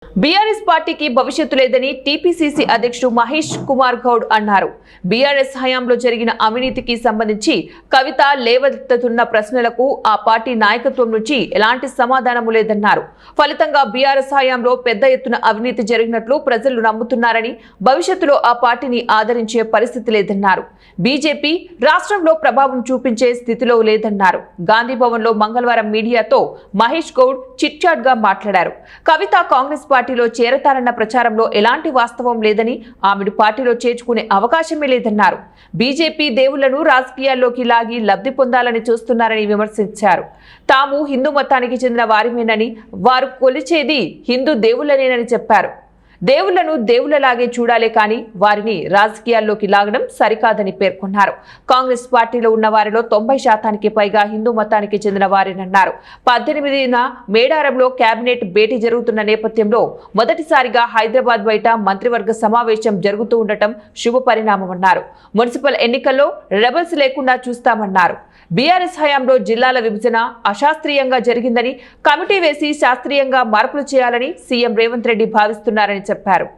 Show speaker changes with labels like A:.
A: BRS పార్టీకి భవిష్యత్తు లేదని టీపీసీసీ అధ్యక్షుడు మహేష్ కుమార్ గౌడ్ అన్నారు. బీఆర్ఎస్ హయాంలో జరిగిన అవినీతికి సంబంధించి కవిత లేవనెత్తుతున్న ప్రశ్నలకు ఆ పార్టీ నాయకత్వం నుంచి ఎలాంటి సమాధానము లేదన్నారు. ఫలితంగా బీఆర్ఎస్ హయాంలో పెద్ద ఎత్తున అవినీతి జరిగినట్లు ప్రజలు నమ్ముతున్నారని, భవిష్యత్తులో ఆ పార్టీని ఆదరించే పరిస్థితి లేదన్నారు. బీజేపీ రాష్ట్రంలో ప్రభావం చూపించే స్థితిలో లేదన్నారు. గాంధీ భవన్ లో మంగళవారం మీడియాతో మహేష్ గౌడ్ చిట్ చాట్ గా మాట్లాడారు. కవిత కాంగ్రెస్ పార్టీలో చేరతారన్న ప్రచారంలో ఎలాంటి వాస్తవం లేదని, ఆమెను పార్టీలో చేర్చుకునే అవకాశమే లేదన్నారు. బీజేపీ దేవుళ్లను రాజకీయాల్లోకి లాగి లబ్ధి పొందాలని చూస్తున్నారని విమర్శించారు. తాము హిందూ మతానికి చెందిన వారిమేనని, వారు కొలిచేది హిందూ దేవుళ్లనేనని చెప్పారు. దేవుళ్లను దేవుళ్లలాగే చూడాలే కానీ వారిని రాజకీయాల్లోకి లాగడం సరికాదని పేర్కొన్నారు. కాంగ్రెస్ పార్టీలో ఉన్న వారిలో 90% పైగా హిందూ మతానికి చెందిన వారేనన్నారు. 18న మేడారంలో కేబినెట్ భేటీ జరుగుతున్న నేపథ్యంలో మొదటిసారిగా హైదరాబాద్ బయట మంత్రివర్గ సమావేశం జరుగుతూ ఉండటం శుభ పరిణామమన్నారు. మున్సిపల్ ఎన్నికల్లో రెబల్స్ లేకుండా చూస్తామన్నారు. బీఆర్ఎస్ హయాంలో జిల్లాల విభజన అశాస్త్రీయంగా జరిగిందని, కమిటీ వేసి శాస్త్రీయంగా మార్పులు చేయాలని సీఎం రేవంత్ రెడ్డి భావిస్తున్నారని చెప్పారు.